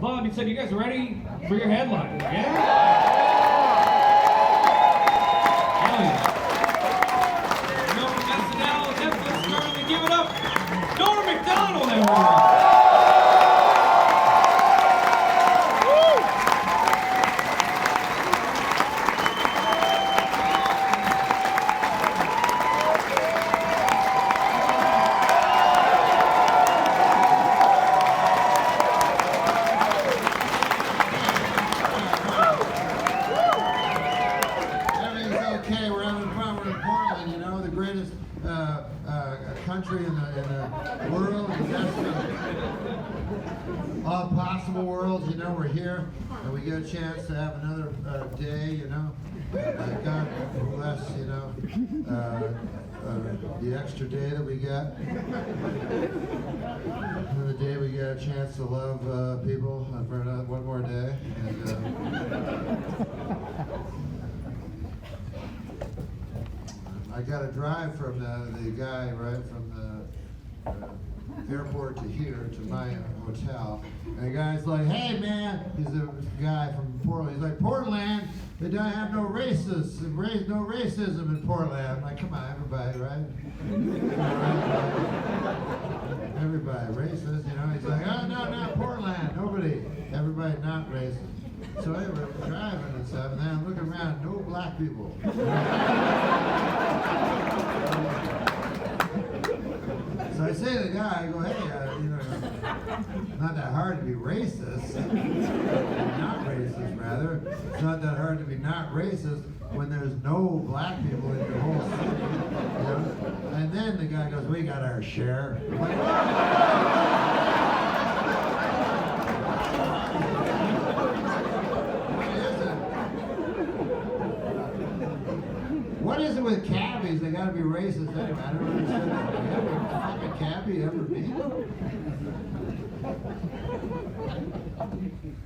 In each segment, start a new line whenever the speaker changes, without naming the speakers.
Bob, you said you guys are ready for your headline. Yeah? Hell yeah. You know, from SNL, Netflix starting to give it up. Macdonald, everyone.
Country in the world, all possible worlds, you know, we're here and we get a chance to have another day, you know. God bless, you know, the extra day that we get. And the day we get a chance to love people for one more day. And, I got a drive from the guy, right, from the airport to here, to my hotel. And the guy's like, hey man, he's a guy from Portland. He's like, Portland, they don't have no racists, no racism in Portland. I'm like, come on, everybody, right? Everybody racist, you know? He's like, oh no, not Portland, nobody. Everybody not racist. So anyway, we're driving and stuff, and then I'm looking around, no black people. So I say to the guy, I go, hey, you know, not that hard to be racist, not racist rather. It's not that hard to be not racist when there's no black people in the whole city. You know? And then the guy goes, we got our share. I'm like, what is it with cabbies? They gotta be racist anyway. I don't understand that. You ever fuck a cabbie ever been?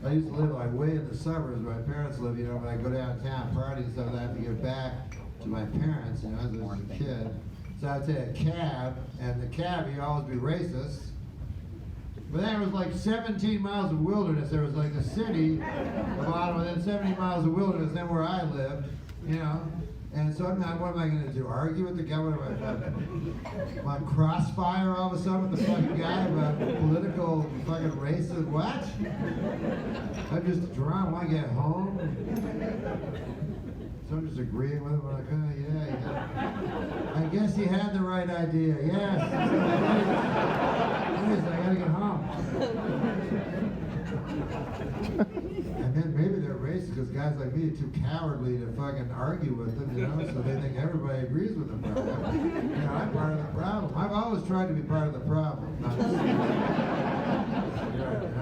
I used to live like way in the suburbs where my parents live, you know, when I go downtown, party and stuff, I have to get back to my parents, you know, as I was a kid. So I'd say a cab, and the cabbie always be racist. But then it was like 17 miles of wilderness. There was like the city, the bottom, and then 70 miles of wilderness, then where I lived, you know. And so I'm not, what am I going to do? Argue with the guy? What am I crossfire all of a sudden with the fucking guy about political fucking racist? What? I'm just drunk when I get home. So I'm just agreeing with him. I'm like, oh, yeah. I guess he had the right idea. Yes. Anyways, I got to get home. And then maybe they're racist because guys like me are too cowardly to fucking argue with them, you know, so they think everybody agrees with them. You know, I'm part of the problem. I've always tried to be part of the problem, not the solution. I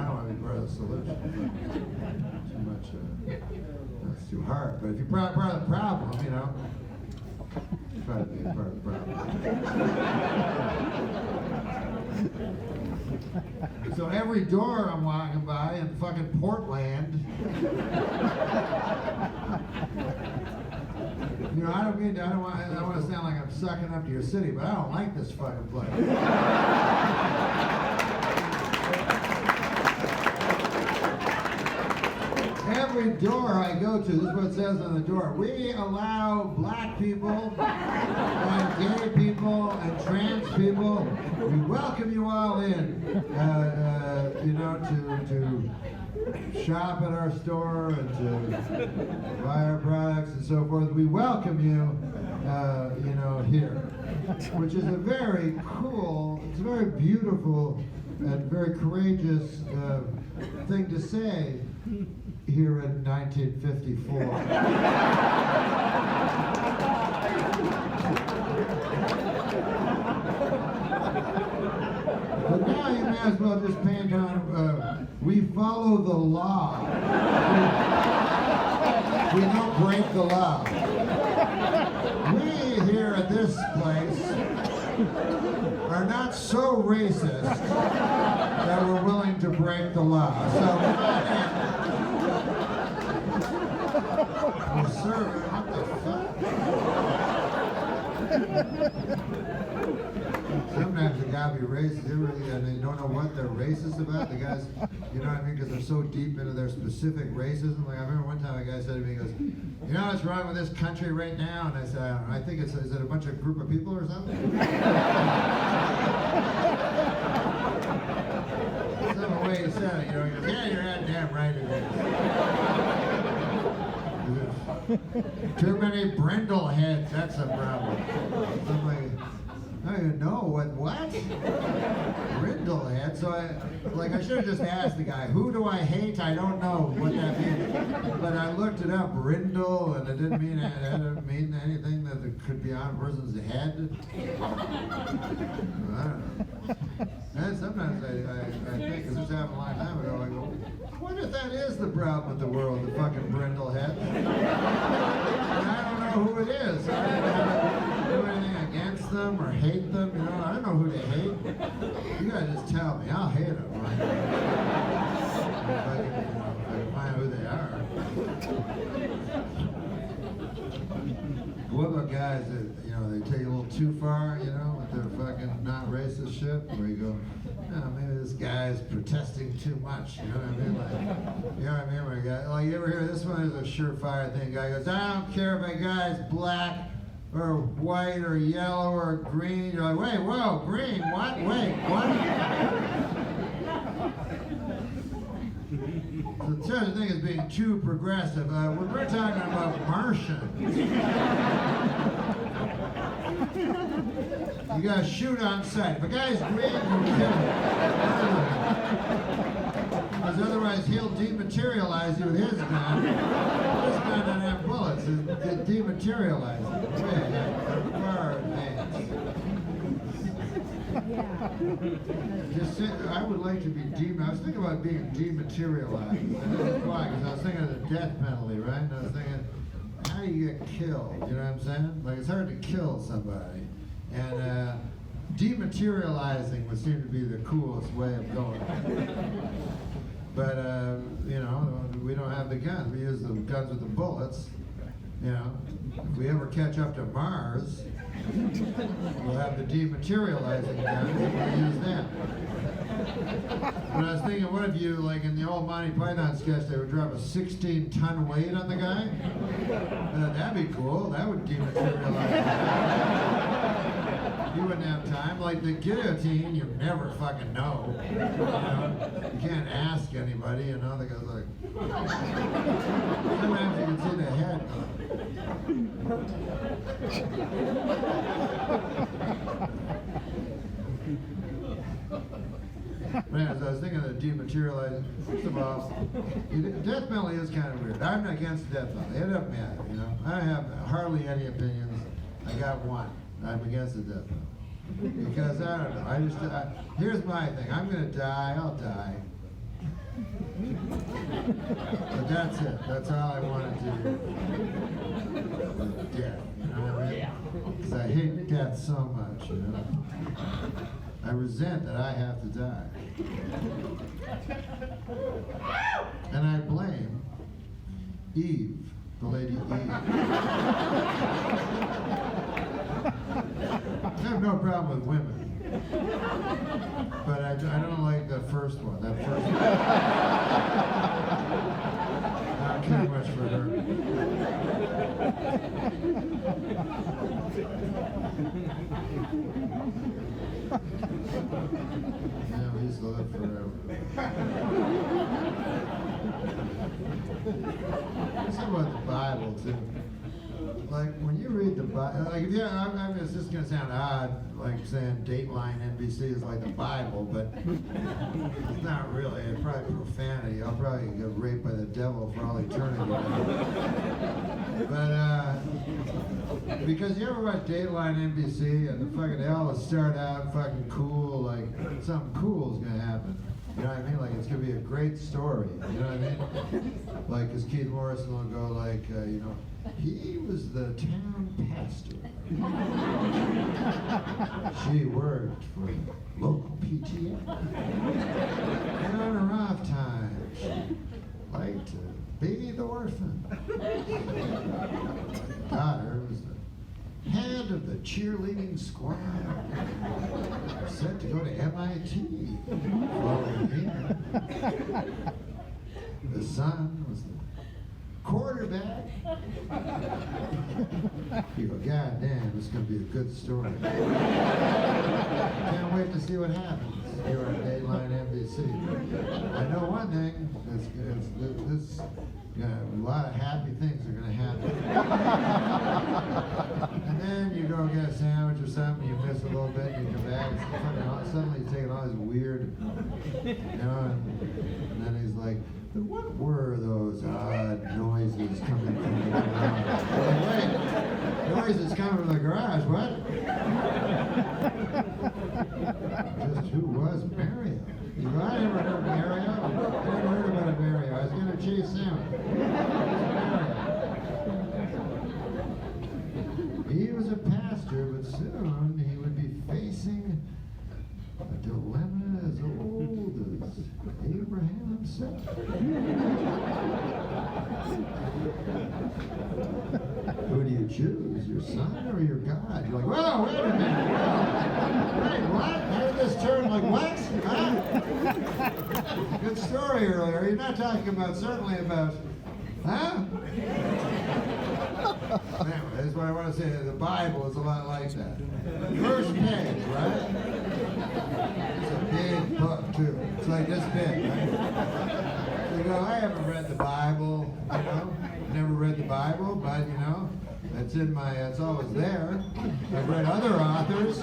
don't want to be part of the solution. Too much, that's too hard. But if you're part of the problem, you know, try to be part of the problem. So every door I'm walking by in fucking Portland, you know, I don't want to sound like I'm sucking up to your city, but I don't like this fucking place. Every door I go to, this is what it says on the door. We allow black people and gay people and trans people. We welcome you all in, you know, to shop at our store and to buy our products and so forth. We welcome you, you know, here, which is a very cool, it's a very beautiful and very courageous thing to say here in 1954. But now you may as well just paint on, we follow the law. We don't break the law. We here at this place are not so racist that we're willing to break the law. So come on in. Well, sir, what the fuck? Sometimes the guy be racist, and they don't know what they're racist about. The guy's You know what I mean? Because they're so deep into their specific racism. Like I remember one time a guy said to me, he goes, "You know what's wrong with this country right now?" And I said, "I don't know. I think is it a bunch of group of people or something?" Some way he said it, you know. He goes, "Yeah, you're damn right it is. Too many brindle heads. That's a problem." So I'm like, I don't even know what? Brindle head. So I should have just asked the guy, who do I hate? I don't know what that means. But I looked it up, brindle, and it didn't mean anything that it could be on a person's head. I don't know. And sometimes I think, because this happened a long time ago, I go, what if that is the problem with the world, the fucking brindle head? And I don't know who it is. I don't do anything against them or hate them, you know. I don't know who they hate. You gotta just tell me. I'll hate them. If I can find who they are. What about guys that, you know, they take it a little too far, you know, with their fucking not racist shit, where you go, oh, maybe this guy's protesting too much, you know what I mean? Like, you know what I mean? Where a guy, like, you ever hear this one is a surefire thing. A guy goes, I don't care if a guy's black or white or yellow or green. You're like, wait, whoa, green, what? Wait, what? So such a thing as being too progressive. When we're talking about Martians, you gotta shoot on sight. If a guy's green, you kill him. Because otherwise he'll dematerialize you with his gun. This gun doesn't have bullets. It dematerializes. Far advanced. Just I would like to be I was thinking about being dematerialized. And that's why, because I was thinking of the death penalty, right? And I was thinking, how do you get killed? You know what I'm saying? Like, it's hard to kill somebody. And dematerializing would seem to be the coolest way of going. But, you know, we don't have the guns. We use the guns with the bullets. You know, if we ever catch up to Mars, we'll have the dematerializing guns and we'll use them. But I was thinking, what if you, like in the old Monty Python sketch, they would drop a 16-ton weight on the guy? That'd be cool. That would dematerialize. You wouldn't have time. Like the guillotine, you never fucking know. You know? You can't ask anybody, you know? The guy's like, sometimes you can see the head. Man, as I was thinking of the dematerializing, first of all, death penalty is kind of weird. I'm against the death penalty. It doesn't matter, you know? I have hardly any opinions. I got one. I'm against the death penalty. Because I don't know. Here's my thing. I'm going to die. I'll die. But that's it. That's all I want to do. Death. You know what I mean? Because I hate death so much, you know? I resent that I have to die. And I blame Eve, the lady Eve. I have no problem with women. But I don't like the first one. That first one. Not too much for her. Yeah, we used to live forever. Something about the Bible, too. Like, when you read the Bible, like, if it's just going to sound odd, like saying Dateline NBC is like the Bible, but it's not really. It's probably profanity. I'll probably get raped by the devil for all eternity. But, because you ever watch Dateline NBC and they always start out fucking cool, like something cool is going to happen. You know what I mean? Like, it's going to be a great story. You know what I mean? Like, because Keith Morrison will go like, you know, he was the town pastor. She worked for local PTA. And on her off time, she liked to be the orphan. Daughter was the head president of the cheerleading squad, set to go to MIT. Following here. The son was the quarterback. You go, God damn, this is going to be a good story. Can't wait to see what happens here on Dayline NBC. I know one thing, a lot of happy things are going to happen. And then you go get a sandwich or something, you miss a little bit, and you come back, it's funny, suddenly you're taking all these weird, and then he's like, what were those odd noises coming from the garage? Wait, noises coming from the garage, what? Just who was Mario? You go, I never heard of Mario. I never heard about a Mario. I was going to chase him. He was a pastor, but soon he would be facing a dilemma as old as Abraham himself. Who do you choose, your son or your God? You're like, whoa, wait a minute. Whoa. Wait, what? How did this turn like what? Huh? Good story earlier. You're not talking about, certainly about, huh? Anyway, that's what I want to say. The Bible is a lot like that. First page, right? It's a big book, too. It's like this big, right? You go, I haven't read the Bible, never read the Bible, but, it's in my, it's always there. I've read other authors.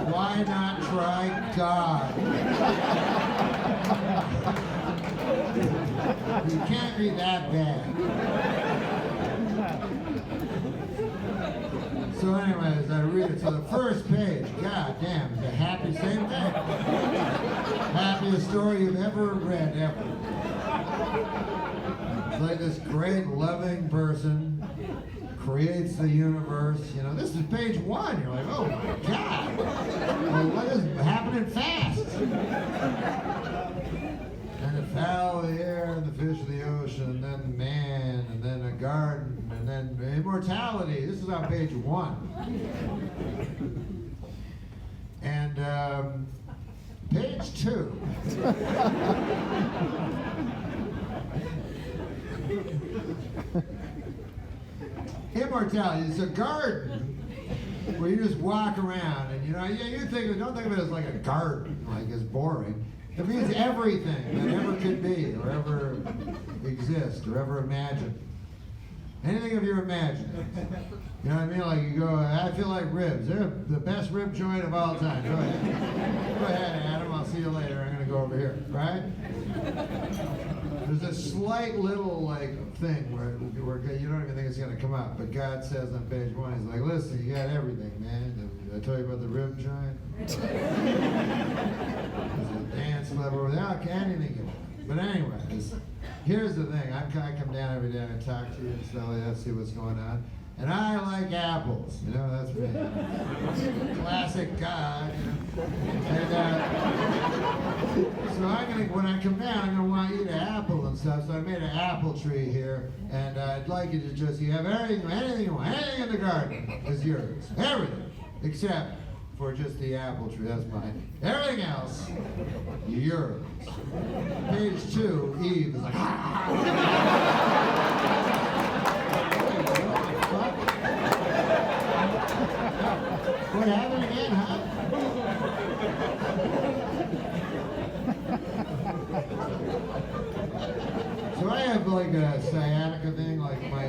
Why not try God? You can't be that bad. So anyways, I read it. So the first page, God damn, is a happy, same thing. Happiest story you've ever read, ever. It's like this great, loving person creates the universe. This is page 1. You're like, oh my God. Well, what is happening fast? And the fowl of the air, and the fish of the ocean, and then man, and then a garden, and then immortality. This is on page 1. And page 2. Immortality. It's a garden where you just walk around, and you don't think of it as like a garden, like it's boring. It means everything that ever could be, or ever exist, or ever imagined. Anything of your imagining. You know what I mean? Like you go, I feel like ribs. They're the best rib joint of all time. Go ahead. Go ahead, Adam. I'll see you later. I'm going to go over here. Right? There's a slight little thing where you don't even think it's going to come up. But God says on page 1, he's like, listen, you got everything, man. Did I tell you about the rib joint? There's a dance level without anything. But anyways, here's the thing. I come down every day and talk to you and stuff like that, see what's going on. And I like apples. That's me. Classic God. And so when I come down, I'm gonna want you to apple and stuff. So I made an apple tree here, and I'd like you to you have anything you want, anything in the garden is yours, everything, except for just the apple tree. That's mine. Everything else, yours. Page 2, Eve is like. What happened again, huh? So I have like a sciatica thing, like my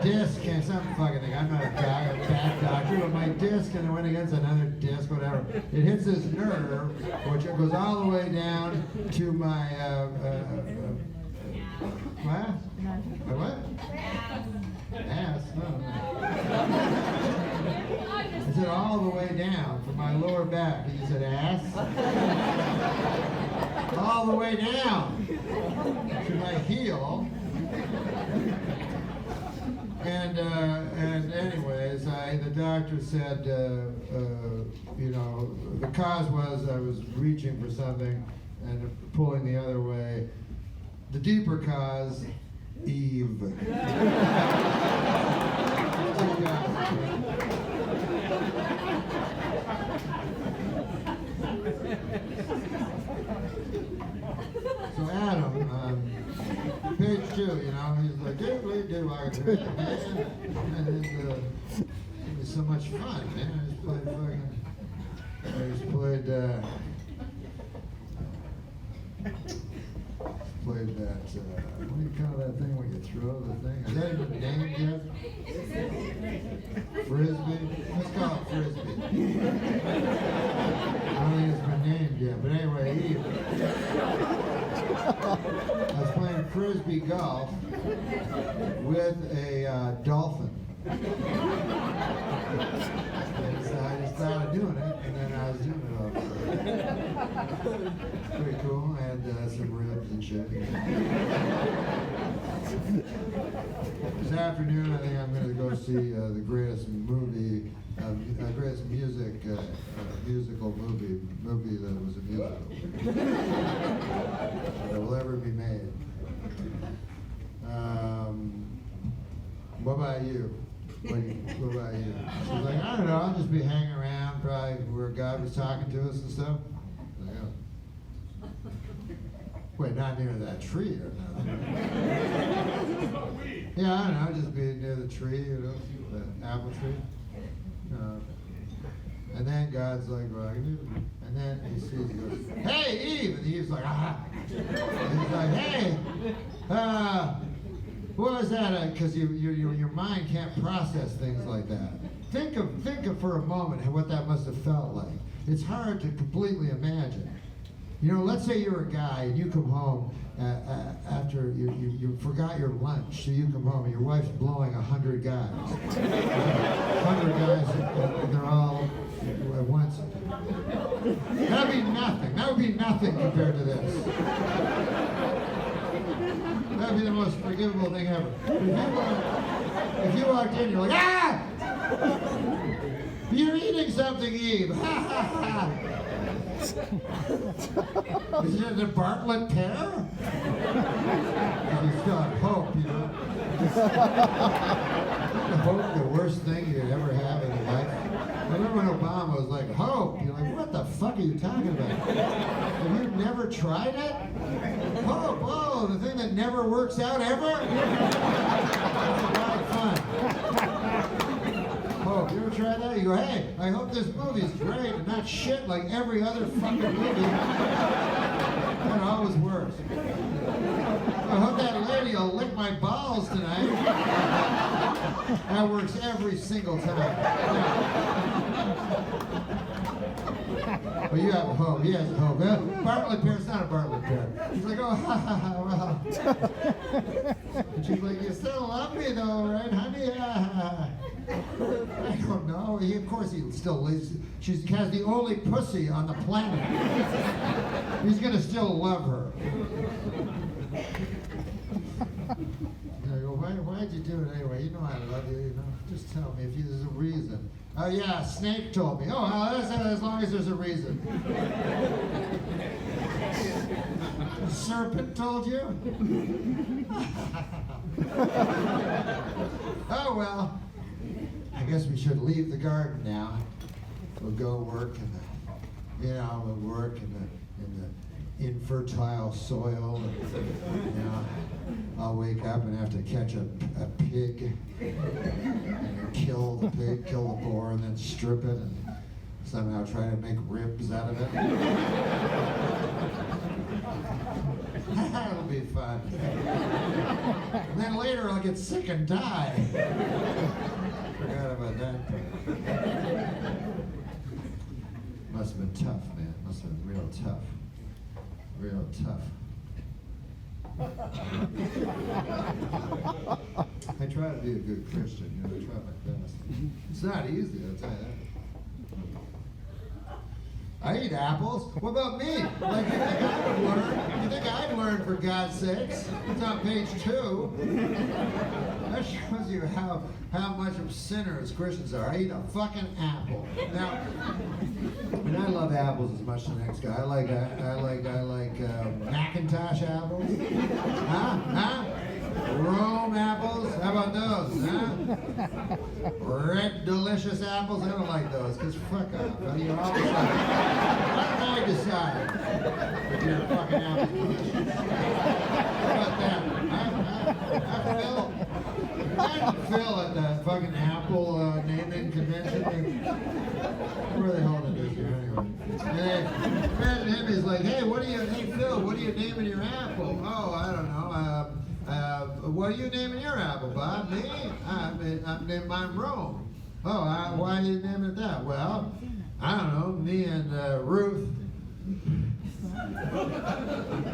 disc and some fucking thing. I'm not a back doctor, but my disc, and it went against another disc, whatever. It hits this nerve, which goes all the way down to my what? My what? Ass? No. I said all the way down from my lower back. You said ass? All the way down to my heel. And anyways, the doctor said, the cause was I was reaching for something and pulling the other way. The deeper cause Eve. So Adam, page 2, you know, he's like, do, and it was so much fun, man. I just played that, what do you call that thing when you throw the thing? Is that even named yet? Frisbee? Let's call it Frisbee. I don't think it's been named yet, but anyway, I was playing Frisbee golf with a dolphin. So I just started doing it, and then I was doing it all. Pretty cool. I had some ribs and shit. This afternoon, I think I'm going to go see the greatest movie, greatest musical movie that was a musical that will ever be made. What about you? What about you? She's like, I don't know, I'll just be hanging around, probably where God was talking to us and stuff. Like, oh. Wait, not near that tree or nothing. Yeah, I don't know, just be near the tree, you know, the apple tree. And then God's like, well, and then he sees, he goes, hey, Eve! And Eve's like, ah! And he's like, hey, what was that? Because your mind can't process things like that. Think of for a moment what that must have felt like. It's hard to completely imagine. You know, let's say you're a guy and you come home after you forgot your lunch, so you come home and your wife's blowing 100 guys. 100 guys, and they're all at once. That'd be nothing. That would be nothing compared to this. That'd be the most forgivable thing ever. If you walked in, you're like, ah! You're eating something, Eve. Ha ha ha. Is it a Bartlett pear? You've got hope, you know. Hope, the worst thing you'd ever have in life. I remember when Obama was like, hope. You're like, what the fuck are you talking about? Have you never tried it? Hope, oh, the thing that never works out ever? That's a lot of fun. Hope, you ever try that? You go, hey, I hope this movie's great and not shit like every other fucking movie. That always works. I hope that lady will lick my balls tonight. That works every single time. But you have hope. He has hope. Bartlett pear, it's not a Bartlett pear. He's like, oh, ha ha ha, well. And she's like, you still love me though, right, honey? I don't know. Of course he still lives. She has the only pussy on the planet. He's gonna still love her. I go, why'd you do it anyway? You know I love you, you know. Just tell me if there's a reason. Oh yeah, a snake told me. Oh, well, that's as long as there's a reason. A serpent told you? Oh well. I guess we should leave the garden now. We'll go work in we'll work in the infertile soil. And, I'll wake up and have to catch a pig and kill the pig, kill the boar, and then strip it and somehow try to make ribs out of it. That'll be fun. And then later I'll get sick and die. Forgot about that part. Must have been tough, man. Must have been real tough. Real tough. I try to be a good Christian, you know, I try my best. It's not easy, I'll tell you that. I eat apples. What about me? Like, you think I would learn? You think I'd learn, for God's sakes? It's on page 2. That shows you how much of sinners Christians are. I eat a fucking apple. Now, and I love apples as much as the next guy. I like Macintosh apples. Huh? Rome apples, how about those, huh? Red delicious apples, I don't like those, because fuck off, buddy. You're always like, why don't I decide if your fucking apple's delicious? How about that? Phil at the fucking Apple naming convention. Where are they holding this here anyway? And imagine him, he's like, hey Phil, what are you naming your apple? Oh, I don't know. What are you naming your apple, Bob? Me? I'm naming mine Rome. Oh, why are you naming it that? Well, I don't know. Me and Ruth,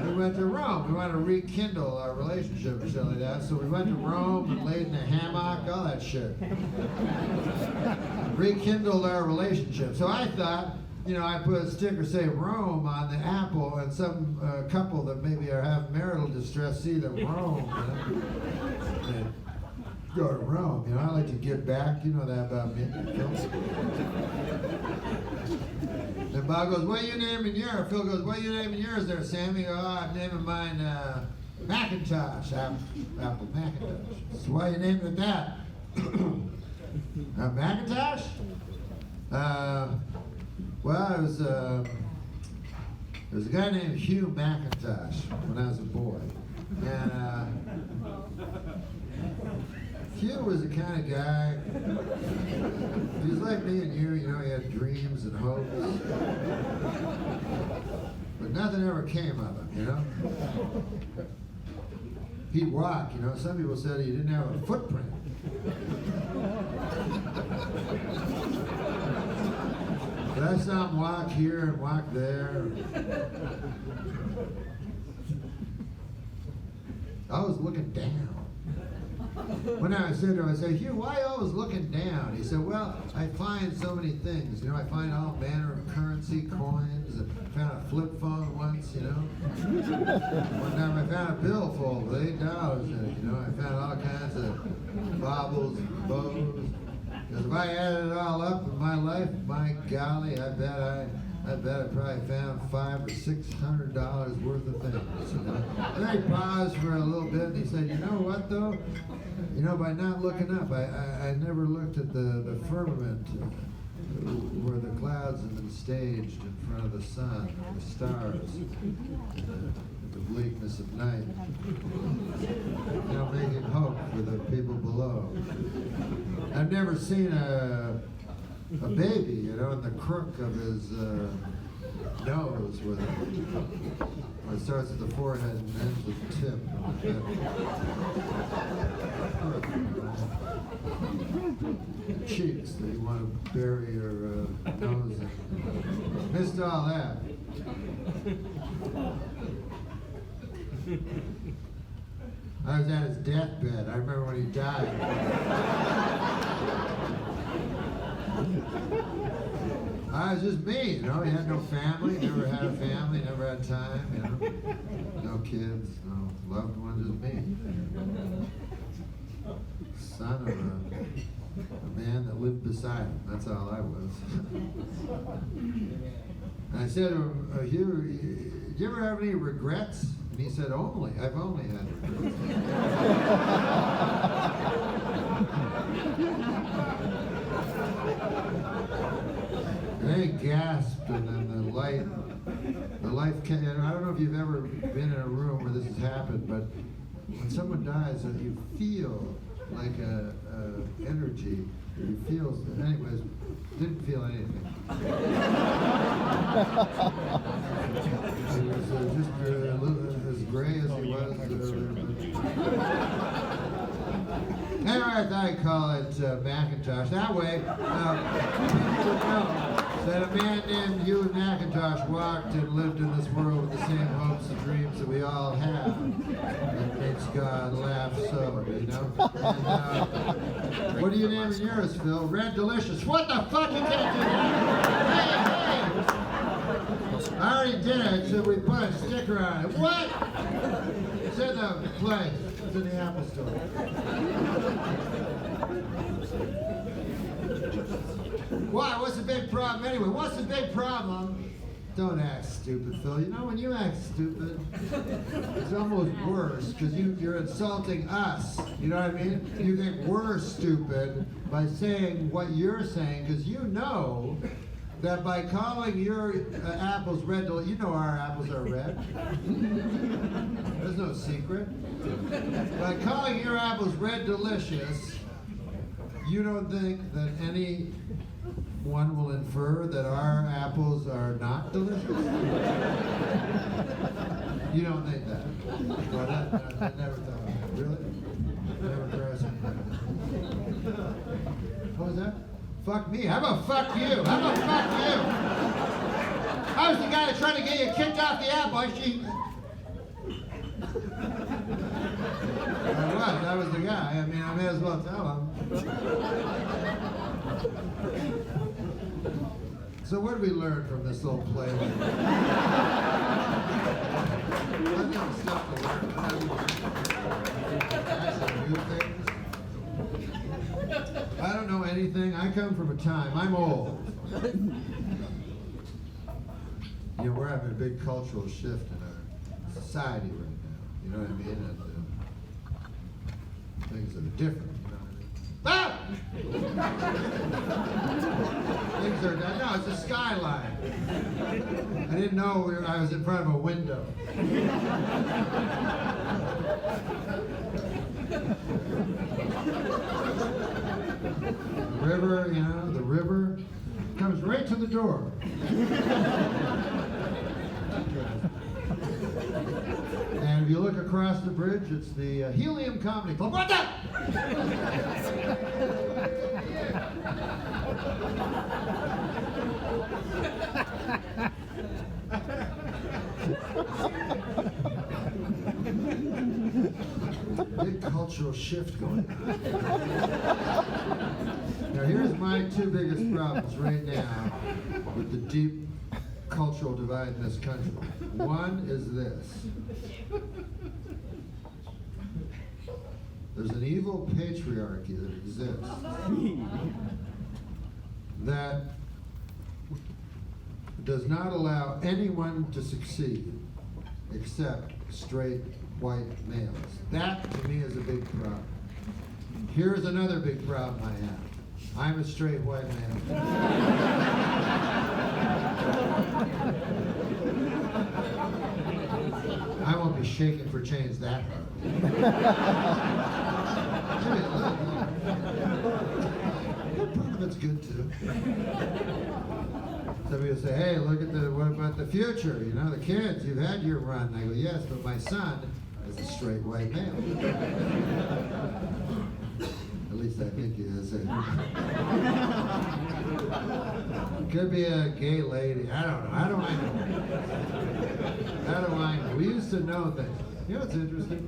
we went to Rome. We wanted to rekindle our relationship or something like that. So we went to Rome and laid in a hammock, all that shit. Rekindled our relationship. So I thought, I put a sticker, say Rome on the apple, and some couple that maybe are having marital distress see the Rome, and go to Rome. I like to give back. You know that about me. And Bob goes, what are you naming yours? Phil goes, what are you naming yours there, Sammy? Oh, I'm naming mine Macintosh. Apple Macintosh. So why are you naming it that? Macintosh? Well, it was there was a guy named Hugh McIntosh when I was a boy. And Hugh was the kind of guy, he was like me and you, he had dreams and hopes. But nothing ever came of it, He'd walk, some people said he didn't have a footprint. But I saw him walk here and walk there. I was looking down. One night I said to him, Hugh, why are you always looking down? He said, well, I find so many things. I find all manner of currency, coins. I found a flip phone once, One time I found a bill full with $8 in it, I found all kinds of baubles and bows. Because if I added it all up in my life, my golly, I bet I probably found $500 or $600 worth of things. And then he paused for a little bit and he said, you know what though? By not looking up, I never looked at the firmament where the clouds have been staged in front of the sun, the stars, the bleakness of night. Making hope for the people below. I've never seen a baby, in the crook of his nose where it starts at the forehead and ends with the tip. Cheeks that you want to bury your nose in. Missed all that. I was at his deathbed. I remember when he died. I was just me, He had no family, never had a family, never had time, No kids, no loved ones, just me. Son of a man that lived beside him. That's all I was. And I said to him, Hugh, do you ever have any regrets? And he said, I've only had regrets. And then he gasped, and then the life came. I don't know if you've ever been in a room where this has happened, but when someone dies, you feel like a energy. You feel, anyways, didn't feel anything. He was just a little as gray as he was. Anyway, I thought I'd call it Macintosh. That way, that a man named Hugh McIntosh walked and lived in this world with the same hopes and dreams that we all have. It makes God laugh so, And, what are you naming yours, Phil? Red Delicious. What the fuck? You can't do that. Hey! I already did it, so we put a sticker on it. What? It's in the place. It's in the Apple Store. Why? What's the big problem anyway? What's the big problem Don't act stupid, Phil. You know, when you act stupid, it's almost worse because you're insulting us. You know what I mean? You think we're stupid by saying what you're saying because you know that by calling your apples red, you know our apples are red. There's no secret. By calling your apples red delicious, you don't think that anyone will infer that our apples are not delicious? You don't think that? Well, I never thought of that. Really? Never crossed my mind. What was that? Fuck me. How about fuck you? How about fuck you? I was the guy that tried to get you kicked off the app. I was the guy. I mean, I may as well tell him. So what did we learn from this little play? I think stuff to learn. Actually, new things. I don't know anything. I come from a time. I'm old. You know, we're having a big cultural shift in our society right now. You know what I mean? And, things that are different. You know what I mean? Ah! Things are no, it's a skyline. I didn't know I was in front of a window. The river, you know, the river comes right to the door. And if you look across the bridge, it's the Helium Comedy Club. What the? Big cultural shift going on. Now here's my two biggest problems right now with the deep cultural divide in this country. One is this. There's an evil patriarchy that exists that does not allow anyone to succeed except straight white males. That to me is a big problem. Here's another big problem I have. I'm a straight white man. I won't be shaking for change that hard. Part of it's good too. Some people say, hey, look at what about the future? You know, the kids, you've had your run. I go, yes, but my son is a straight white male. At least I think he is. Could be a gay lady. I don't know. How do I know? How do I know? We used to know things. You know what's interesting?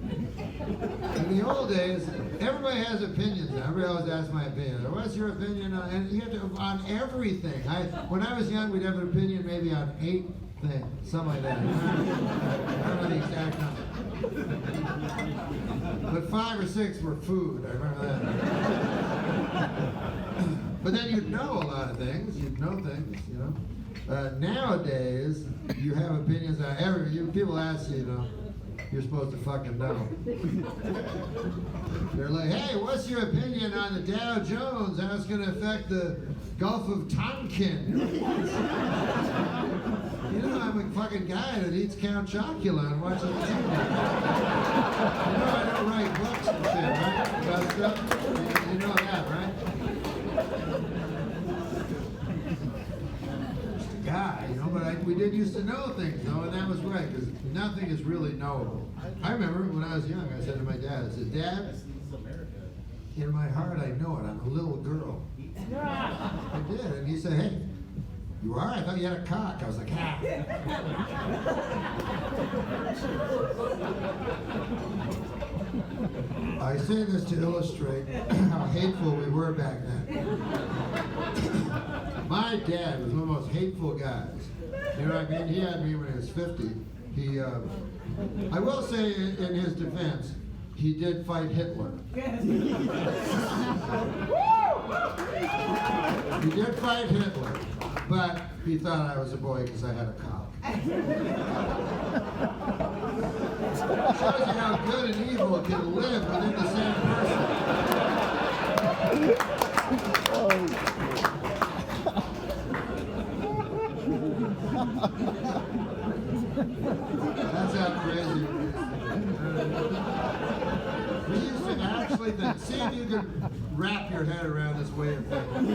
In the old days, everybody has opinions now. Everybody always asks my opinion. What's your opinion on? And you have to on everything. When I was young, we'd have an opinion maybe on 8 things, something like that. I don't know the exact number. But 5 or 6 were food. I remember that. But then you'd know a lot of things. You'd know things, you know. Nowadays, you have opinions on everything. People ask you, you know, you're supposed to fucking know. They're like, hey, what's your opinion on the Dow Jones? How it's going to affect the Gulf of Tonkin? You know, I'm a fucking guy that eats Count Chocula and watches TV. You know, I don't write books and shit, right? About stuff. You know that, right? Just a guy, you know, but we did used to know things, though, and that was right, because nothing is really knowable. I remember when I was young, I said to my dad, I said, Dad, in my heart I know it, I'm a little girl. I did, and he said, hey, you are? I thought you had a cock. I was like, ah. I say this to illustrate how hateful we were back then. My dad was one of the most hateful guys. You know what I mean? He had me when he was 50. I will say in his defense, he did fight Hitler. He did fight Hitler, but He thought I was a boy because I had a cock. Shows you how good and evil can live within the same person. That's how crazy it is. We used to actually think, see if you could wrap your head around this way of thinking.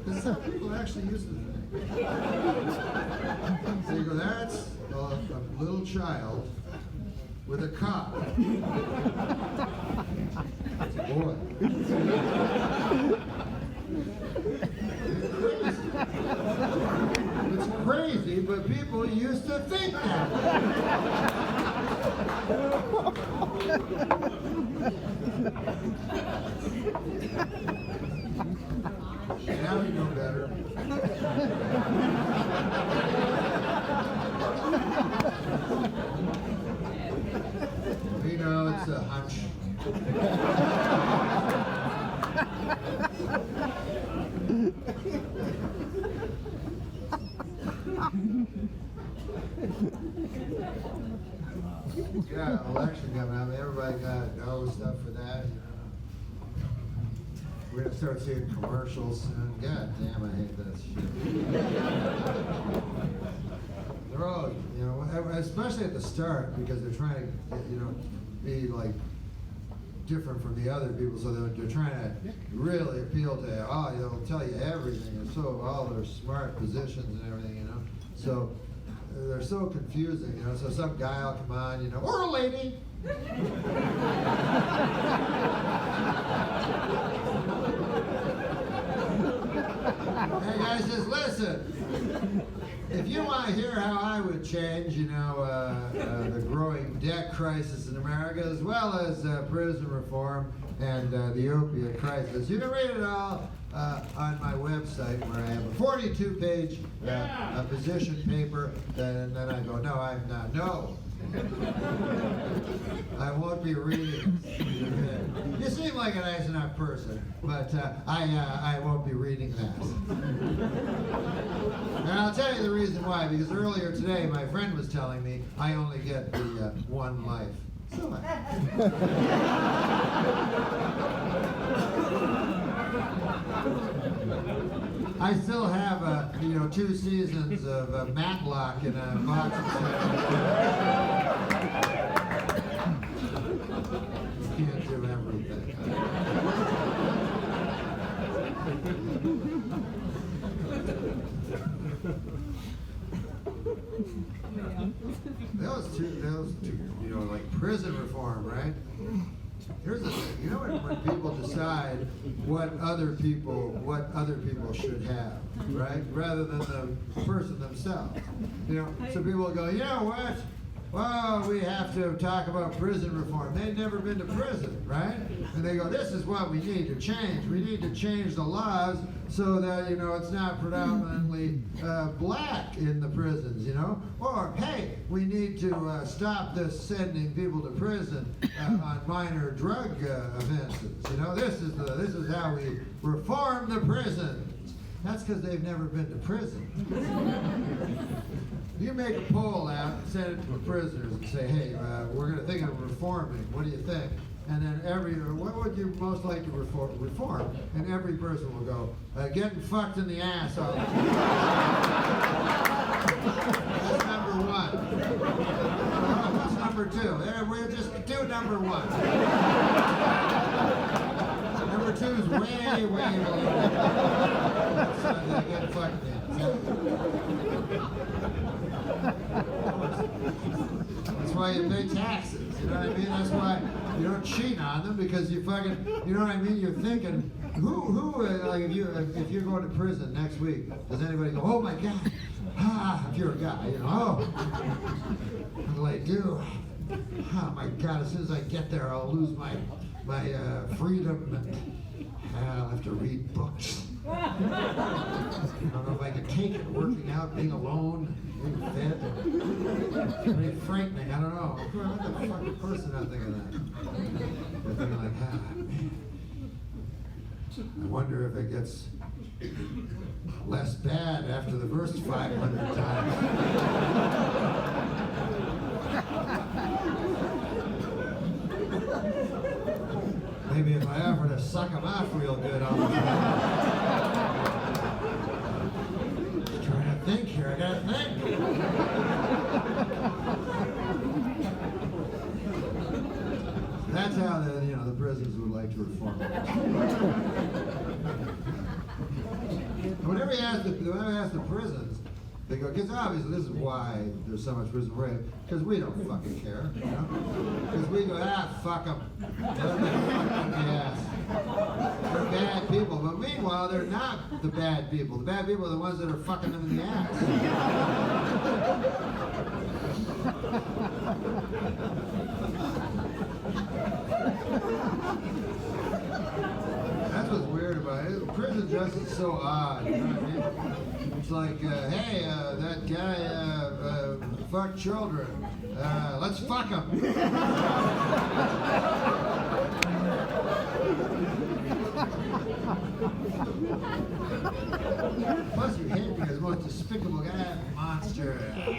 Because some people actually used to think. So you go, that's a little child with a cock. It's a boy. It's crazy, but people used to think that. Now you know better. You know, it's a hunch. Yeah, election coming up. Everybody got all the stuff for that. We're gonna start seeing commercials soon. God damn, I hate that shit. They're all, you know, especially at the start because they're trying to, you know, be like different from the other people, so they're trying to really appeal to, oh, they'll tell you everything, and so all their smart positions and everything, you know. So they're so confusing, you know. So some guy will come on, you know, or a lady. Hey guys, just listen. If you want to hear how I would change, you know, the growing debt crisis in America, as well as prison reform and the opiate crisis, you can read it all on my website, where I have a 42-page position paper, and then I go, no, I'm not, no. I won't be reading it. You seem like a nice enough person, but I won't be reading that. And I'll tell you the reason why, because earlier today my friend was telling me I only get the one life. So I still have, you know, 2 seasons of Matlock in a box of You can't do everything. Those two, you know, like prison reform, right? Here's the thing, you know, when people decide what other people should have, right? Rather than the person themselves. You know, so people will go, you know what? Well, we have to talk about prison reform. They've never been to prison, right? And they go, this is what we need to change. We need to change the laws so that, you know, it's not predominantly black in the prisons, you know? Or, hey, we need to stop this sending people to prison on minor drug offenses. You know, this is how we reform the prisons. That's because they've never been to prison. You make a poll out and send it to the prisoners and say, hey, we're going to think of reforming. What do you think? And then what would you most like to reform? And every person will go, getting fucked in the ass all the time. That's number 1. What's number 2? We'll just do number 1. Number 2 is way below. Getting fucked in the ass. That's why you pay taxes, you know what I mean? That's why you don't cheat on them, because you fucking, you know what I mean? You're thinking, who like if you're going to prison next week, does anybody go, oh my God, if you're a guy, you know, oh, what'll I do? Oh my God, as soon as I get there, I'll lose my freedom, and I'll have to read books. I don't know if I can take it, working out, being alone, being fed. Pretty frightening, I don't know. What the fucking person not thinking that? They're thinking like, man. I wonder if it gets less bad after the first 500 times. Maybe if I offer to suck him off real good all the time. Just trying to think here, I gotta think. That's how the prisons would like to reform it. Whenever you ask the prisons, they go, because obviously this is why there's so much prison rape, because we don't fucking care, you know? Because we go, fuck them. Yes. They're bad people, but meanwhile, they're not the bad people. The bad people are the ones that are fucking them in the ass. That's what's weird about it. Prison justice is so odd, you know what I mean? It's like, hey, that guy fucked children. Let's fuck him. Plus, you hate because the most despicable guy, monster. It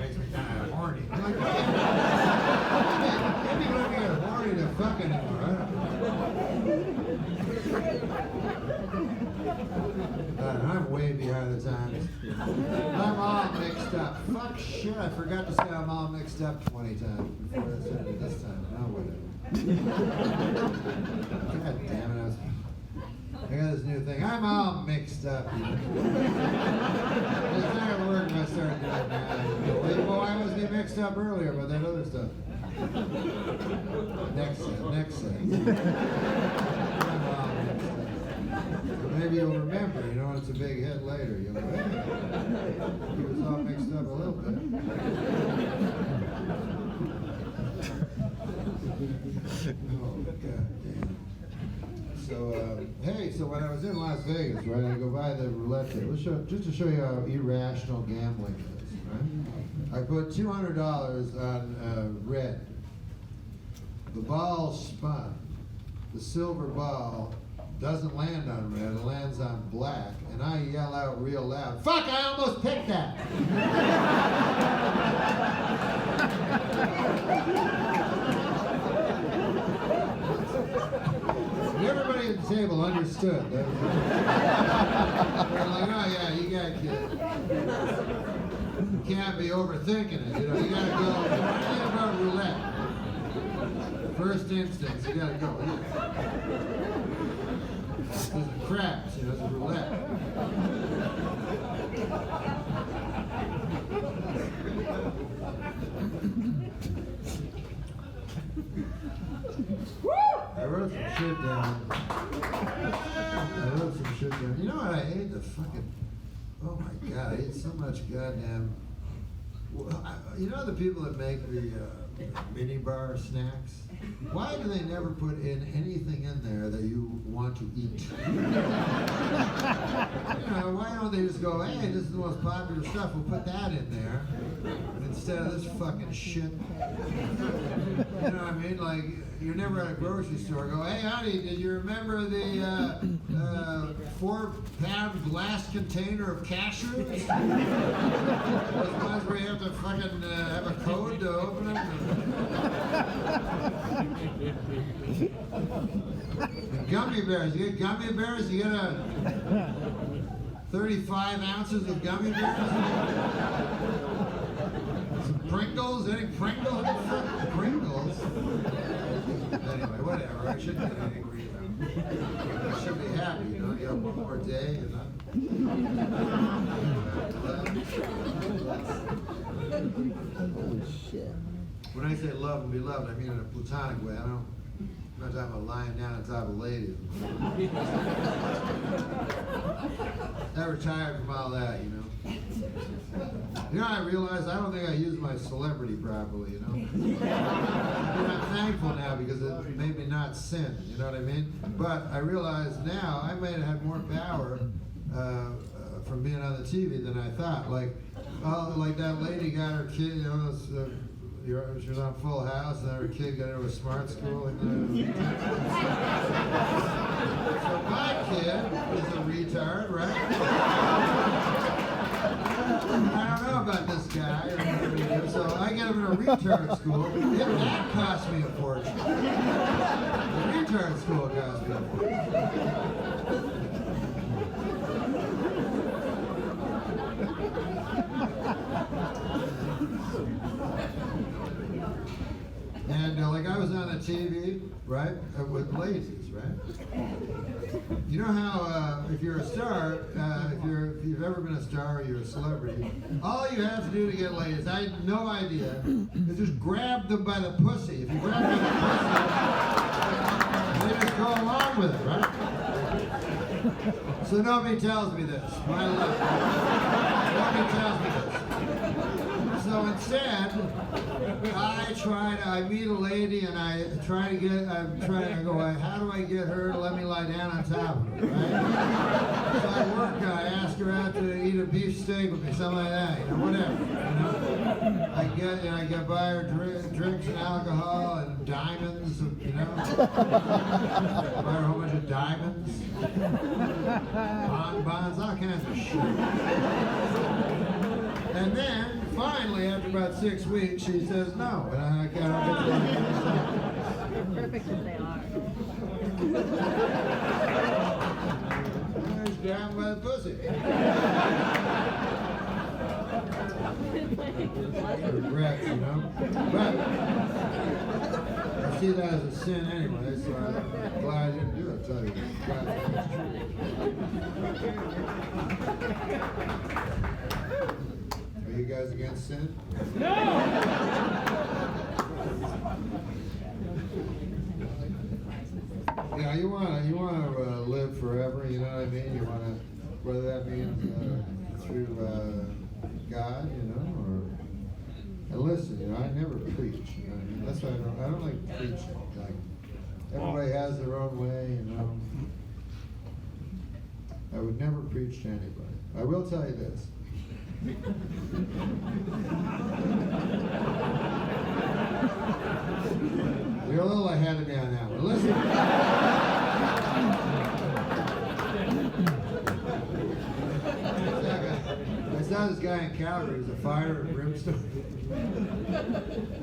makes me kind of horny. I'm like, what? Maybe when I get horny to fuck anymore, right? I'm way behind the times. I'm all mixed up. Fuck shit, I forgot to say I'm all mixed up 20 times before I said it this time. Now whatever. God damn it, I got this new thing. I'm all mixed up. It's not gonna work if I start doing that. Well, why wasn't he mixed up earlier about that other stuff? Next set. I'm all mixed up. Maybe you'll remember, you know, it's a big hit later. You'll go, hey, he was all mixed up a little bit. Oh, God damn. So, hey, so when I was in Las Vegas, right, I go by the roulette table, just to show you how irrational gambling is, right? I put $200 on red. The ball spun. The silver ball doesn't land on red, it lands on black, and I yell out real loud, fuck, I almost picked that! And everybody at the table understood. They're like, oh yeah, you got kids. You can't be overthinking it, you know, you gotta go, think about roulette. First instincts, you gotta go. There's a craps, you know, it's a roulette. I wrote some shit down. You know what I hate? The fucking, oh my God, I hate so much goddamn, you know the people that make the mini bar snacks? Why do they never put in anything in there that you want to eat? You know, why don't they just go, hey, this is the most popular stuff, we'll put that in there, instead of this fucking shit. You know what I mean? Like, you're never at a grocery store, go, hey honey, did you remember the 4-pound glass container of cashews? Those ones where you have to fucking have a code to open them? Gummy bears. You get gummy bears? You get 35 ounces of gummy bears? Some Pringles? Any Pringles? Pringles? Anyway, whatever. I shouldn't get angry, you know. I should be happy, you know. You have one more day, you know.
Holy shit.
When I say love and be loved, I mean in a platonic way. I'm not talking about lying down on top of ladies. I retired from all that, you know. You know, I realized I don't think I used my celebrity properly, you know. I'm thankful now because it made me not sin, you know what I mean? But I realize now I might have had more power from being on the TV than I thought. Like that lady got her kid, she was on Full House, and her kid got into a smart school. So my kid is a retard, right? I don't know about this guy, so I get him in a retard school. That cost me a fortune. The retard school cost me a fortune. And like I was on the TV, right, with ladies, right? You know how if you're a star, if you've ever been a star or you're a celebrity, all you have to do to get ladies, I had no idea, is just grab them by the pussy. If you grab them by the pussy, they just go along with it, right? So nobody tells me this. My left. Nobody tells me this. So instead, I meet a lady and I go, how do I get her to let me lie down on top of her, right? So I ask her out to eat a beef steak with me, something like that, whatever, I get buy her drinks and alcohol and diamonds, buy her a whole bunch of diamonds, bonbons, all kinds of shit. And then, finally, after about 6 weeks, she says no, and I can't get
They're perfect as they are.
She's down by the pussy. Regrets, But I see that as a sin anyway, so I'm glad I didn't do it. Tell you Are you guys against sin?
No!
Yeah, you wanna live forever. You know what I mean? You wanna, whether that means through God, or. And listen, I never preach. You know what I mean? That's why I don't like preaching. Like everybody has their own way. I would never preach to anybody. I will tell you this. You're a little ahead of me on that one. Listen. I saw this guy in Calgary. He's a fire and brimstone.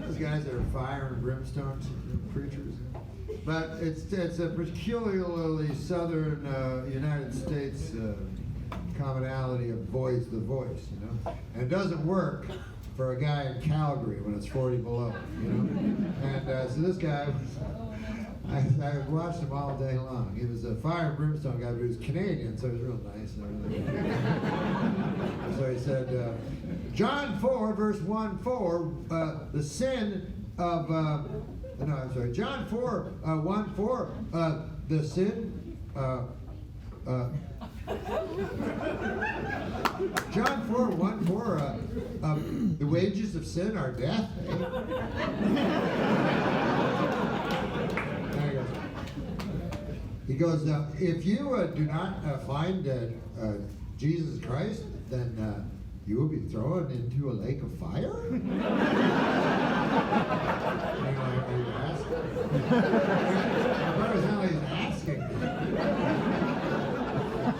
Those guys are fire and brimstone preachers. But it's a peculiarly southern United States commonality of the voice, and it doesn't work for a guy in Calgary when it's 40 below, And so this guy, I watched him all day long. He was a fire and brimstone guy, but he was Canadian, so he was real nice and everything. So he said, John 4, verse 1-4, the sin of, John 4, 1-4, the sin, John 4:1-4, the wages of sin are death. He goes, if you do not find Jesus Christ, then you will be thrown into a lake of fire? Are you asking? It's not like he's asking.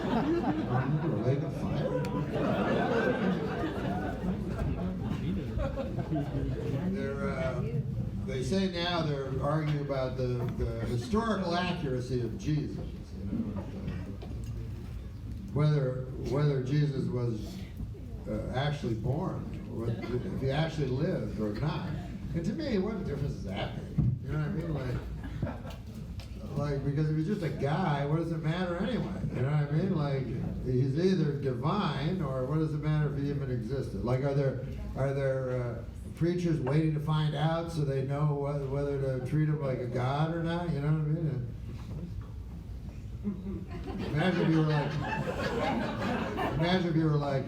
Into a lake of fire? They say now they're arguing about the historical accuracy of Jesus. Whether Jesus was actually born, or if he actually lived or not. And to me, what difference does that make? You know what I mean? Like, because if he's just a guy, what does it matter anyway? You know what I mean? Like, he's either divine, or what does it matter if he even existed? Like, are there preachers waiting to find out so they know whether to treat him like a god or not? You know what I mean? Imagine if you were like,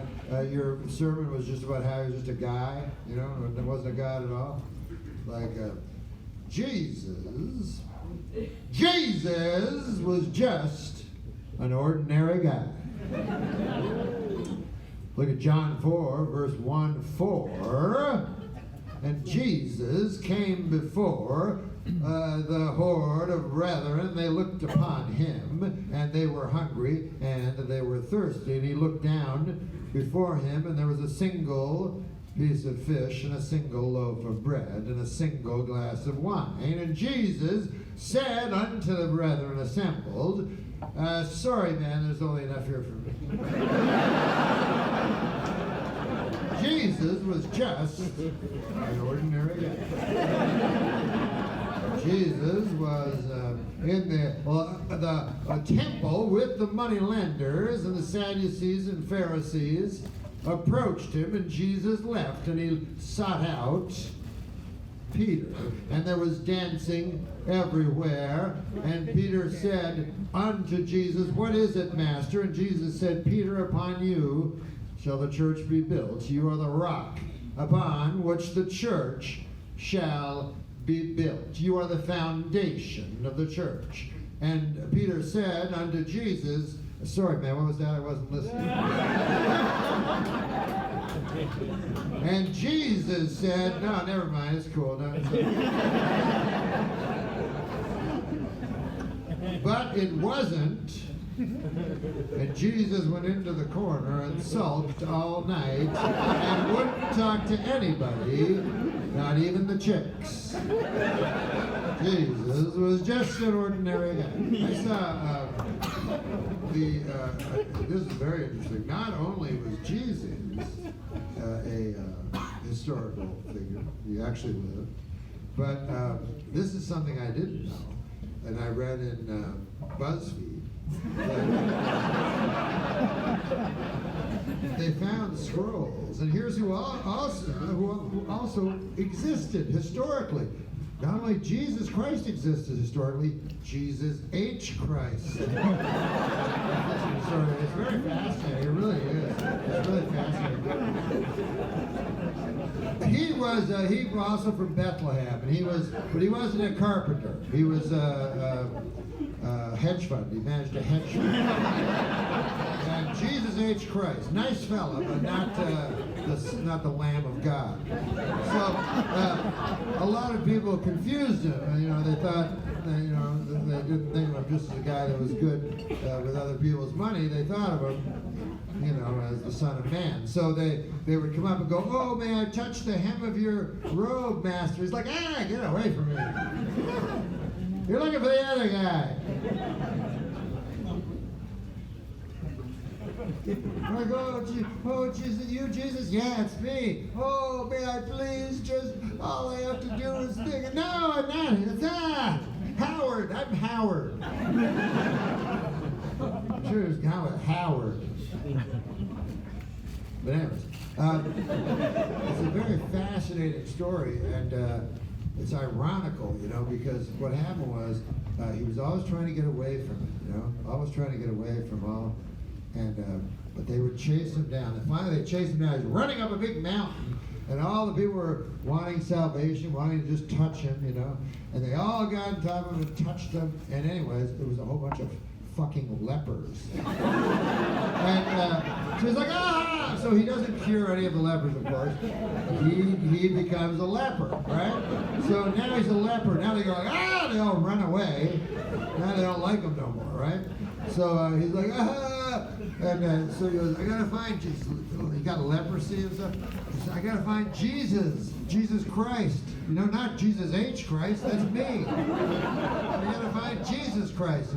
your sermon was just about how he was just a guy, and there wasn't a god at all. Like, Jesus was just an ordinary guy. Look at John 4, verse 1-4. And Jesus came before the horde of brethren. They looked upon him, and they were hungry, and they were thirsty. And he looked down before him, and there was a single piece of fish, and a single loaf of bread, and a single glass of wine. And Jesus said unto the brethren assembled, sorry, man, there's only enough here for me. Jesus was just an ordinary guy. Jesus was in the temple with the money lenders, and the Sadducees and Pharisees approached him, and Jesus left, and he sought out Peter. And there was dancing everywhere. And Peter said unto Jesus, what is it, Master? And Jesus said, Peter, upon you shall the church be built. You are the rock upon which the church shall be built. You are the foundation of the church. And Peter said unto Jesus, sorry, man, what was that? I wasn't listening. And Jesus said, no, never mind, it's cool. No, it's okay. But it wasn't. And Jesus went into the corner and sulked all night and wouldn't talk to anybody, not even the chicks. Jesus was just an ordinary guy. I saw this is very interesting. Not only was Jesus a historical figure, he actually lived, but this is something I didn't know, and I read in BuzzFeed. They found scrolls, and here's who also existed historically. Not only Jesus Christ existed historically, Jesus H. Christ. It's very fascinating. It really is. It's really fascinating. He was also from Bethlehem, and but he wasn't a carpenter. He was a hedge fund. He managed a hedge fund. And Jesus H. Christ, nice fella, but not the Lamb of God. So a lot of people confused him. They thought, they didn't think of him just as a guy that was good with other people's money. They thought of him, as the Son of Man. So they would come up and go, oh, may I touch the hem of your robe, Master? He's like, get away from me. You're looking for the other guy. Like, oh, Jesus, you, Jesus? Yeah, it's me. Oh, may I please just, all I have to do is think. No, I'm not. It's Howard. I'm Howard. I'm sure there's a guy with Howard. But anyways, it's a very fascinating story, and it's ironical, because what happened was he was always trying to get away from it, always trying to get away from all. And but they would chase him down. And finally they chased him down. He's running up a big mountain. And all the people were wanting salvation, wanting to just touch him, And they all got on top of him and touched him. And anyways, it was a whole bunch of fucking lepers. And so he's like, ah! So he doesn't cure any of the lepers, of course. He becomes a leper, right? So now he's a leper. Now they go like, ah! They all run away. Now they don't like him no more, right? So he's like, ah! And so he goes, I gotta find Jesus. He got leprosy and stuff. He said, I gotta find Jesus Christ. Not Jesus H. Christ, that's me. I gotta find Jesus Christ.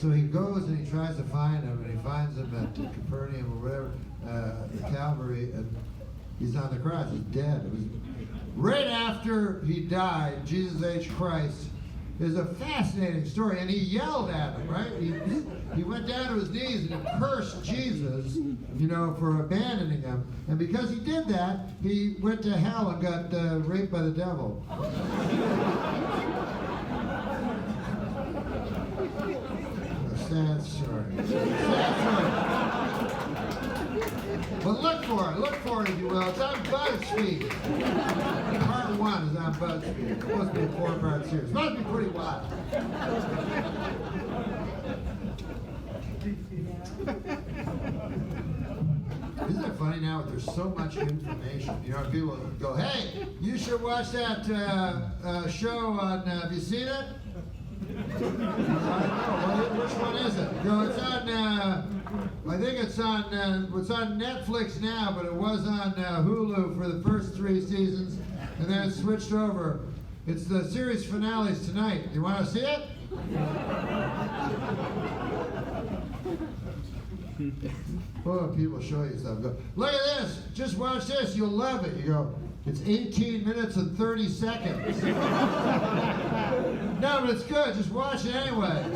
So he goes and he tries to find him, and he finds him at Capernaum or whatever, the Calvary, and he's on the cross, he's dead. It was right after he died, Jesus H. Christ. Is a fascinating story, and he yelled at him, right? He went down to his knees and he cursed Jesus, for abandoning him. And because he did that, he went to hell and got raped by the devil. A sad story. Sad story. But look for it if you will. It's on BuzzFeed. Part 1 is on BuzzFeed. It's supposed to be a 4-part series. It's supposed to be pretty wild. Isn't it funny funny now? There's so much information. You know, people go, hey, you should watch that show on, have you seen it? I don't know. Which one is it? No, it's on, I think it's on Netflix now, but it was on Hulu for the first 3 seasons, and then it switched over. It's the series finales tonight. You want to see it? Well, people show you stuff. Go, look at this. Just watch this. You'll love it. You go, it's 18 minutes and 30 seconds. No, but it's good. Just watch it anyway. I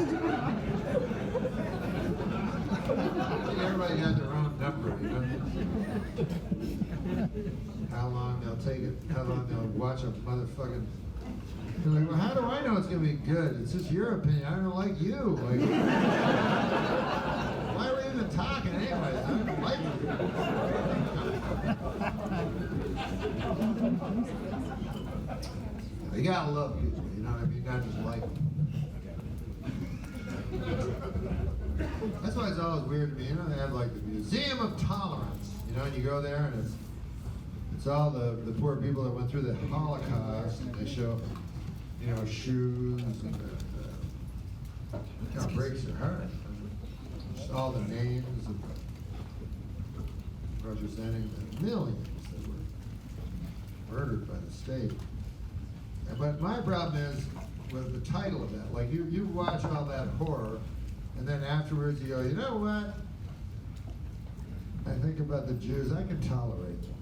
think everybody got their own number, you know? How long they'll take it, how long they'll watch a motherfucking... They're like, well, how do I know it's going to be good? It's just your opinion. I don't like you. Like, why are we even talking anyways? I don't like you. You gotta love people, you know what I mean? Not just like them. That's why it's always weird to me. You know, they have like the Museum of Tolerance, you know, and you go there and it's all the poor people that went through the Holocaust, and they show, you know, shoes, and it breaks your heart. Just all the names of representing the millions that were murdered by the state. But my problem is with the title of that. Like, you watch all that horror, and then afterwards you go, you know what? I think about the Jews, I can tolerate them.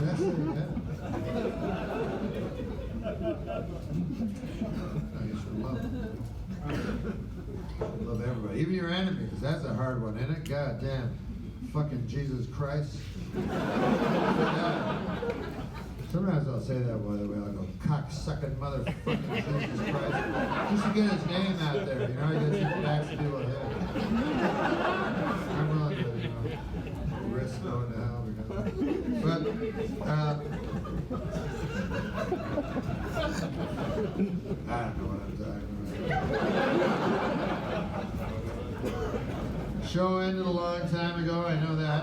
That's it, yeah. You should love them. Love everybody, even your enemies. That's a hard one, isn't it? God damn, fucking Jesus Christ. Sometimes I'll say that, by the way. I'll go, cock-sucking motherfucking Jesus Christ. Just to get his name out there, you know, I get some facts to do with him. I'm willing to, you know, risk going to hell because but, I don't know what I'm talking about. Show ended a long time ago, I know that.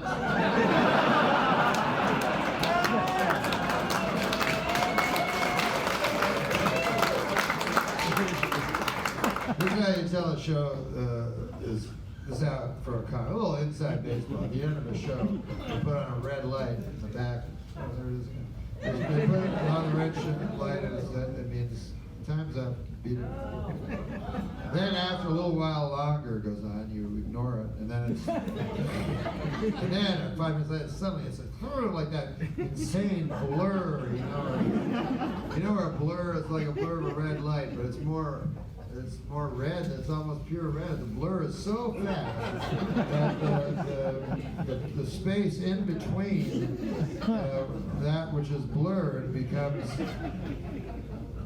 This is how you tell a show is out for a little inside baseball. At the end of a show, they put on a red light in the back. Oh, there it is. They put it on the red light, and it means time's up. Beat it. Then after a little while longer goes on, you ignore it, and then it's and then 5 minutes later, suddenly it's like that insane blur, you know. You know where a blur is like a blur of a red light, but it's more red. It's almost pure red. The blur is so fast that the space in between that which is blurred becomes.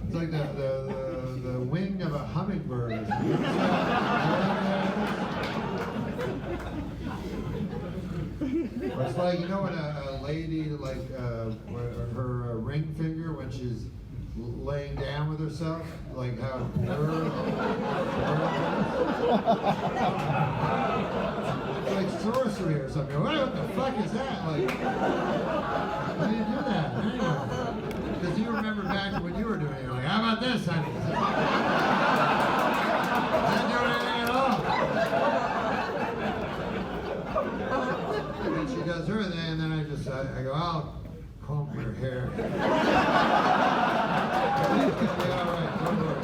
It's like the wing of a hummingbird. It's like, you know, when a lady, like her ring finger, when she's laying down with herself, like how it blurs. It's like sorcery or something. What the fuck is that? Like, how do you do that? Anyway. Because you remember back when you were doing it, you're like, how about this, honey? Not doing anything at all. And then she does her thing, and then I go, I'll comb your hair. It'll be all right, don't worry.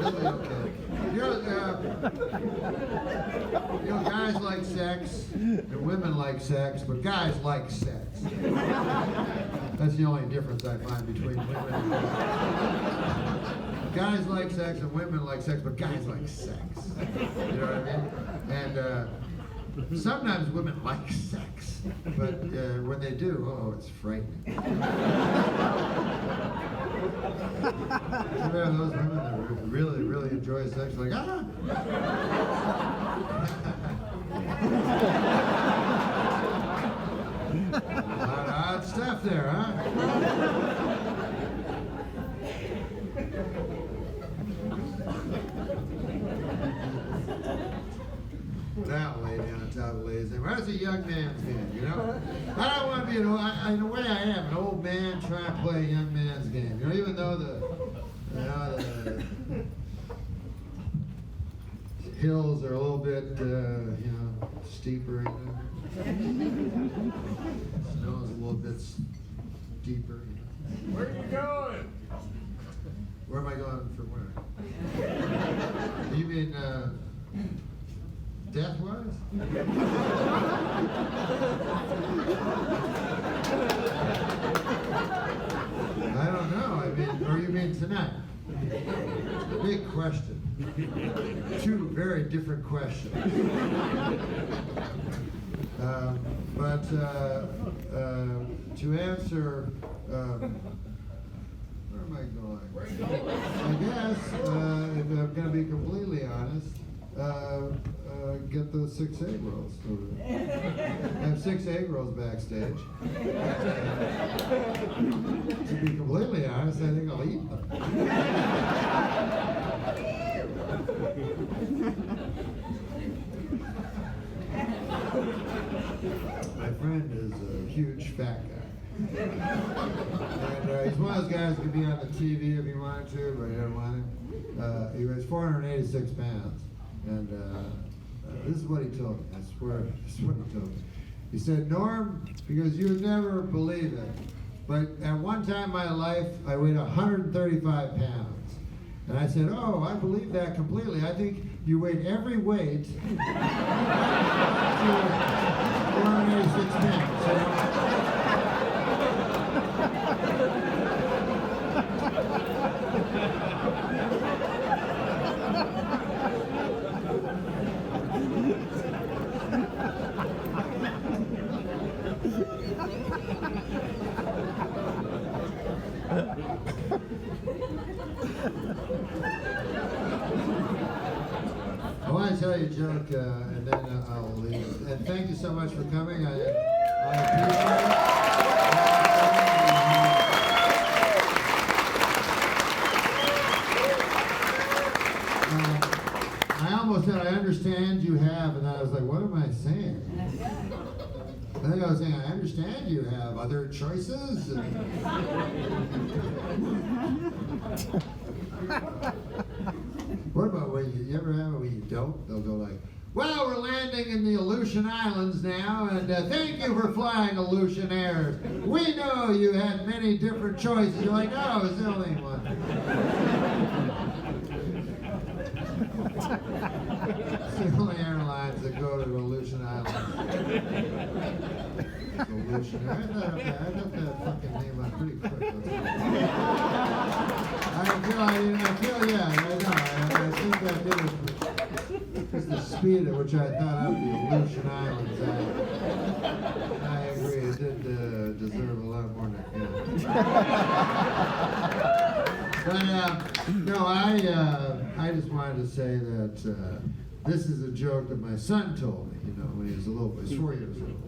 It'll be okay. You know, guys like sex, and women like sex, but guys like sex. That's the only difference I find between women and guys. Guys like sex and women like sex, but guys like sex. You know what I mean? And sometimes women like sex, but when they do, oh, it's frightening. Remember those women that really, really enjoy sex? Like, ah! I up there, huh? That lady on top of the lady's name. That's a young man's game, you know? I don't want to be in a way I am, an old man trying to play a young man's game. You know, even though the hills are a little bit, steeper. Snow is a little bit deeper.
Where are you going?
Where am I going from where? You mean death-wise? I don't know. I mean, or you mean tonight? Big question. Two very different questions. But to answer, where am I going? I guess, if I'm going to be completely honest, get those 6 egg rolls. I have 6 egg rolls backstage. To be completely honest, I think I'll eat them. My friend is a huge fat guy. And he's one of those guys who could be on the TV if he wanted to, but he doesn't want to. He weighs 486 pounds. And this is what he told me. I swear, this is what he told me. He said, Norm, because you would never believe it, but at one time in my life, I weighed 135 pounds. And I said, oh, I believe that completely. I think you weighed every weight to 486 pounds. So, I want to tell you a joke, and then I'll leave. And thank you so much for coming. I appreciate it. I almost said, I understand you have, and I was like, what am I saying? I think I was saying, I understand you have other choices. What about when you ever have it when you don't? They'll go like, well, we're landing in the Aleutian Islands now, and thank you for flying Aleutian Air. We know you had many different choices. You're like, no, it's the only one. It's the only airlines that go to the Aleutian Islands. Aleutian Air. I got that fucking name up pretty quick. I think I did it. Just the speed at which I thought of the Aleutian Islands. I agree, it did deserve a lot more than it got. But no, I just wanted to say that this is a joke that my son told me, when he was a little boy, 4 years old.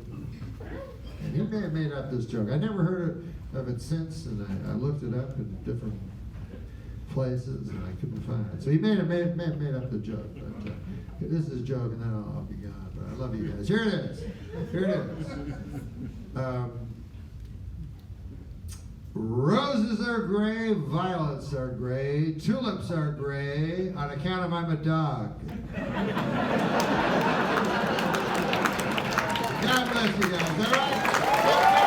And he may have made up this joke. I never heard of it since, and I looked it up in different places, and I couldn't find it. So he may have made up the joke, but this is a joke, and then I'll be gone. But I love you guys. Here it is. Here it is. Roses are gray, violets are gray, tulips are gray, on account of I'm a dog. God bless you guys. All right?